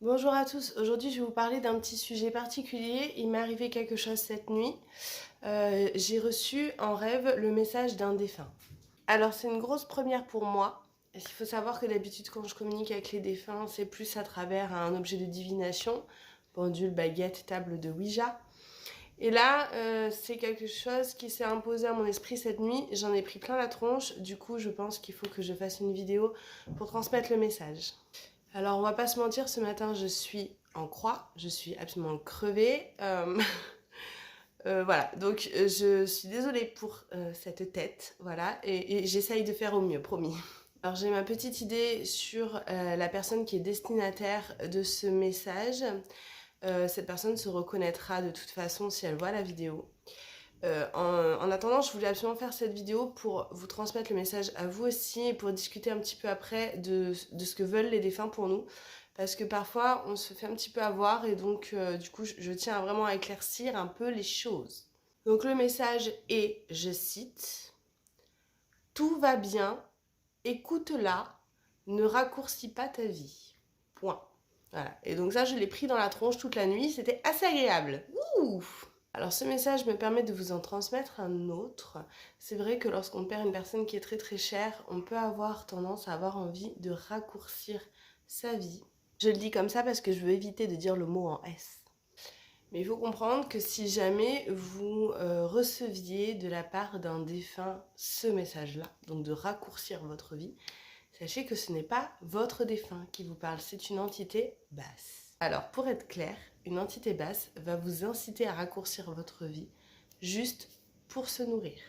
Bonjour à tous, aujourd'hui je vais vous parler d'un petit sujet particulier. Il m'est arrivé quelque chose cette nuit. J'ai reçu en rêve le message d'un défunt. Alors c'est une grosse première pour moi. Il faut savoir que d'habitude quand je communique avec les défunts, c'est plus à travers un objet de divination, pendule, baguette, table de Ouija. Et là, c'est quelque chose qui s'est imposé à mon esprit cette nuit. J'en ai pris plein la tronche. Du coup, je pense qu'il faut que je fasse une vidéo pour transmettre le message. Alors, on va pas se mentir, ce matin, je suis en croix. Je suis absolument crevée. Voilà, donc je suis désolée pour cette tête. Voilà, et j'essaye de faire au mieux, promis. Alors, j'ai ma petite idée sur la personne qui est destinataire de ce message. Cette personne se reconnaîtra de toute façon si elle voit la vidéo. En attendant, je voulais absolument faire cette vidéo pour vous transmettre le message à vous aussi et pour discuter un petit peu après de ce que veulent les défunts pour nous. Parce que parfois, on se fait un petit peu avoir et donc du coup, je tiens vraiment à éclaircir un peu les choses. Donc le message est, je cite, « Tout va bien, écoute-la, ne raccourcis pas ta vie. » Point. Voilà. Et donc ça, je l'ai pris dans la tronche toute la nuit, c'était assez agréable. Ouh! Alors ce message me permet de vous en transmettre un autre. C'est vrai que lorsqu'on perd une personne qui est très très chère, on peut avoir tendance à avoir envie de raccourcir sa vie. Je le dis comme ça parce que je veux éviter de dire le mot en S. Mais il faut comprendre que si jamais vous receviez de la part d'un défunt ce message-là, donc de raccourcir votre vie, sachez que ce n'est pas votre défunt qui vous parle, c'est une entité basse. Alors pour être clair, une entité basse va vous inciter à raccourcir votre vie juste pour se nourrir.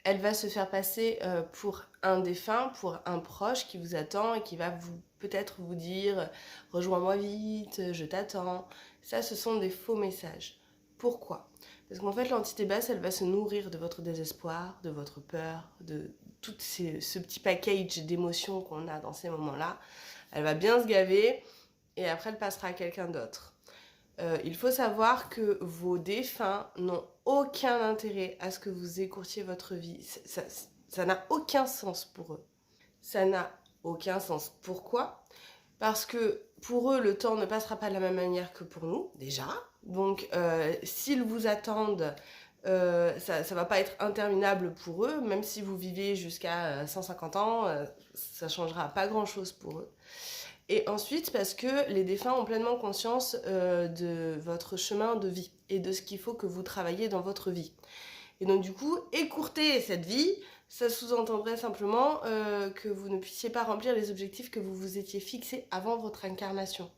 Elle va se faire passer pour un défunt, pour un proche qui vous attend et qui va peut-être vous dire « rejoins-moi vite, je t'attends ». Ça, ce sont des faux messages. Pourquoi ? Parce qu'en fait, l'entité basse, elle va se nourrir de votre désespoir, de votre peur, de tout ce petit package d'émotions qu'on a dans ces moments-là. Elle va bien se gaver et après, elle passera à quelqu'un d'autre. Il faut savoir que vos défunts n'ont aucun intérêt à ce que vous écourtiez votre vie. Ça n'a aucun sens pour eux. Ça n'a aucun sens. Pourquoi ? Parce que pour eux, le temps ne passera pas de la même manière que pour nous, déjà. Donc, s'ils vous attendent, ça va pas être interminable pour eux. Même si vous vivez jusqu'à 150 ans, ça changera pas grand-chose pour eux. Et ensuite, parce que les défunts ont pleinement conscience de votre chemin de vie et de ce qu'il faut que vous travailliez dans votre vie. Et donc du coup, écourter cette vie, ça sous-entendrait simplement que vous ne puissiez pas remplir les objectifs que vous vous étiez fixés avant votre incarnation.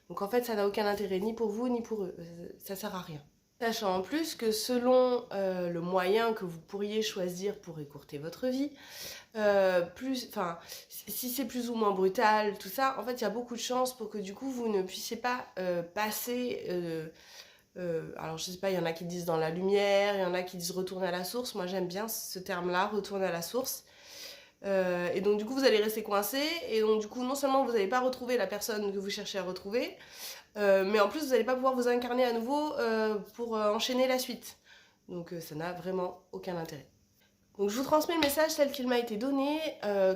Donc en fait, ça n'a aucun intérêt ni pour vous ni pour eux. Ça sert à rien. Sachant en plus que selon le moyen que vous pourriez choisir pour écourter votre vie, si c'est plus ou moins brutal, tout ça, en fait, il y a beaucoup de chances pour que du coup, vous ne puissiez pas passer... alors, je sais pas, il y en a qui disent dans la lumière, il y en a qui disent retourner à la source. Moi, j'aime bien ce terme-là, retourner à la source. Et donc, du coup, vous allez rester coincé. Et donc, du coup, non seulement vous n'allez pas retrouver la personne que vous cherchez à retrouver, mais en plus, vous n'allez pas pouvoir vous incarner à nouveau pour enchaîner la suite. Donc, ça n'a vraiment aucun intérêt. Donc je vous transmets le message tel qu'il m'a été donné.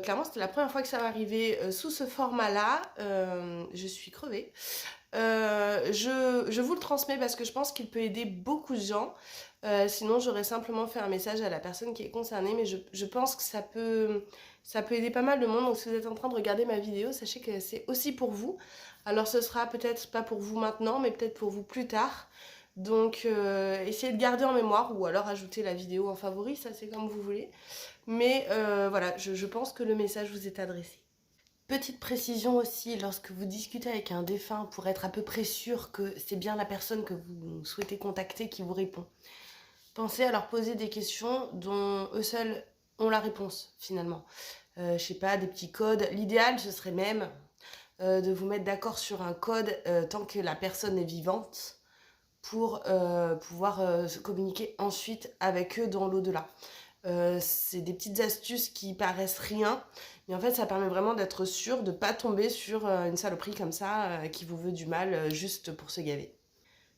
Clairement, c'était la première fois que ça m'arrivait sous ce format-là. Je suis crevée. Je vous le transmets parce que je pense qu'il peut aider beaucoup de gens. Sinon, j'aurais simplement fait un message à la personne qui est concernée. Mais je pense que ça peut aider pas mal de monde. Donc si vous êtes en train de regarder ma vidéo, sachez que c'est aussi pour vous. Alors ce sera peut-être pas pour vous maintenant, mais peut-être pour vous plus tard. Donc essayez de garder en mémoire ou alors ajouter la vidéo en favori, ça c'est comme vous voulez. Mais voilà, je pense que le message vous est adressé. Petite précision aussi, lorsque vous discutez avec un défunt pour être à peu près sûr que c'est bien la personne que vous souhaitez contacter qui vous répond, pensez à leur poser des questions dont eux seuls ont la réponse finalement. Je sais pas, des petits codes. L'idéal ce serait même de vous mettre d'accord sur un code tant que la personne est vivante, pour pouvoir se communiquer ensuite avec eux dans l'au-delà. C'est des petites astuces qui paraissent rien, mais en fait ça permet vraiment d'être sûr de ne pas tomber sur une saloperie comme ça qui vous veut du mal juste pour se gaver.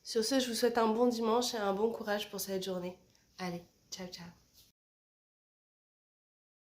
Sur ce, je vous souhaite un bon dimanche et un bon courage pour cette journée. Allez, ciao ciao.